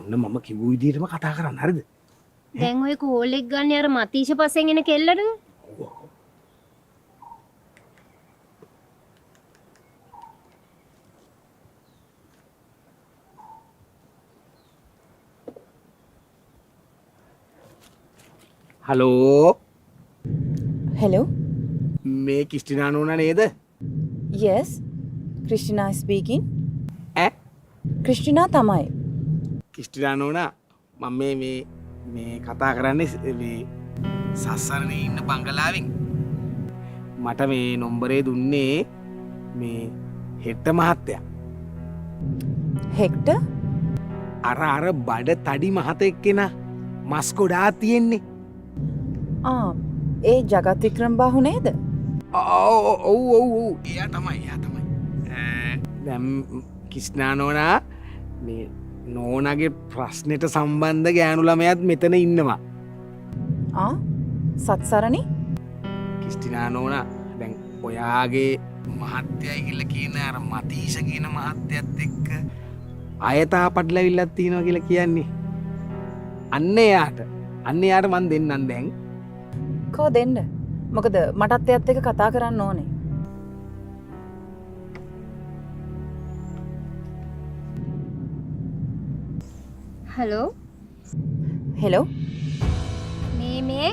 ඔන්න මම කිව්ව විදිහටම කතා කරන්න හරිද? දැන් ඔය කෝල් එක ගන්න අර මතීෂ පස්සෙන් එන කෙල්ලද? Hello Hello? මේ කිස්ටිනා නෝනා නේද? Yes? Christina speaking. ඈ Christina තමයි. කිස්ටිනා නෝනා මම මේ කතා කරන්නේ මේ සස්සරනේ ඉන්න බංගලාවෙන්. මට මේ නම්බරේ දුන්නේ මේ හෙට්ට මහත්තයා. Hector? අර බඩ තඩි මහතෙක් කෙනා මස් ගොඩා තියෙන්නේ. ඒ ජගත් වික්‍රම බාහු නේද? ඔව් එයා තමයි. දැම් කිස්නා නෝනා මේ නෝනගේ ප්‍රශ්නයට සම්බන්ධ ගෑනු ළමයත් මෙතන ඉන්නවා. සත්සරණි? කිස්ටිනා නෝනා දැන් ඔයාගේ මහත්තයයි කියලා කියන අර මතීෂ කියන මහත්තයත් එක්ක අයතා පටලැවිල්ලක් තියෙනවා කියලා කියන්නේ. අන්න එයාට මන් දෙන්නම් දැන්. කෝ දෙන්න. මොකද මටත් එයත් එක්ක කතා කරන්න ඕනේ. හලෝ. හෙලෝ? මේ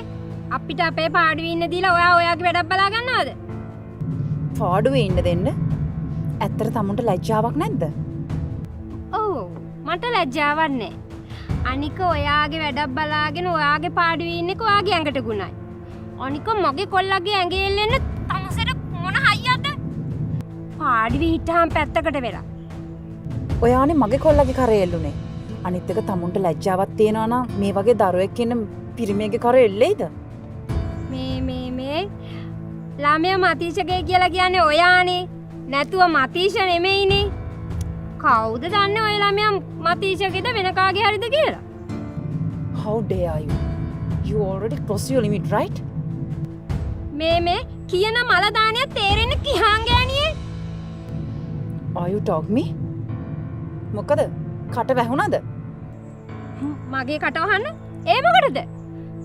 අපිට අපේ පාඩුවේ ඉන්න දීලා ඔයා ඔයාගේ වැඩක් බලා ගන්නවද? පාඩුවේ ඉන්න දෙන්න. ඇත්තට තමුන්ට ලැජ්ජාවක් නැද්ද? ඔව් මට ලැජ්ජාවක් නැහැ. අනික ඔයාගේ වැඩක් බලාගෙන ඔයාගේ පාඩුවේ ඉන්නක ඔයාගේ ඇඟට ගුණයි. අනික මගේ කොල්ලගේ ඇඟේ එල්ලෙන්න තමසෙට මොන හයියක්ද? පාඩුවේ හිටහම් පැත්තකට වෙලා. ඔයානේ මගේ කොල්ලගේ කරේ එල්ලුනේ. අනිත් එක තමුන්ට ලැජ්ජාවක් තියෙනවා නම් මේ වගේ දරුවෙක් ඉන්න පිරිමියෙක්ගේ කරේ එල්ලෙයිද? මේ ළමයා මතීෂගේ කියලා කියන්නේ ඔයානේ. නැතුව මතීෂ නෙමෙයිනේ. කවුද දන්නේ ඔය ළමයා මතීෂගේද වෙන කාගේ හරිද කියලා? How dare you? You already crossed your limit, right? මේ කියන මල දානිය තේරෙන්නේ කිහාන් ගෑණියේ. Are you talk me? මොකද? කට වැහුණාද? මගේ කට වහන්න? ඒ මොකටද?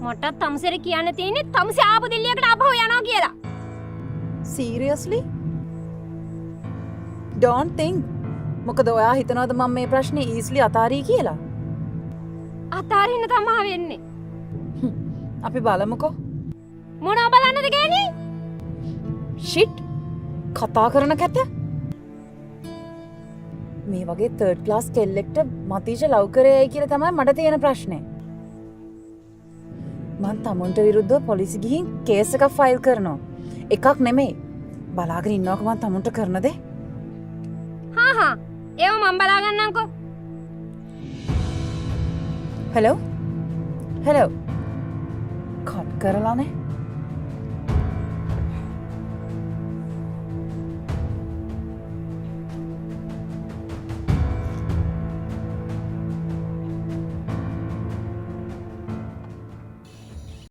මට තමුසෙර කියන්න තියෙන්නේ තමුසේ ආපු දිල්ලියකට ආපහු යනවා කියලා. Seriously? Don't think. මොකද ඔයා හිතනවද මම මේ ප්‍රශ්නේ easily අතාරී කියලා? අතාරින්න තමා වෙන්නේ. අපි බලමුකෝ. මොනවා බලන්නද ගෑණි? shit. කතා කරන කැත. මේ වගේ third class කෙල්ලෙක්ට මතීෂ ලව් කරේයි කියලා තමයි මට තියෙන ප්‍රශ්නේ. මං තමුන්ට විරුද්ධව පොලිසි ගිහින් කේස් එකක් ෆයිල් කරනවා. එකක් නෙමෙයි. බලාගෙන ඉන්නවක මං තමුන්ට කරන දේ. හා ඒව මම බලා ගන්නම්කෝ. Hello cut කරලානේ.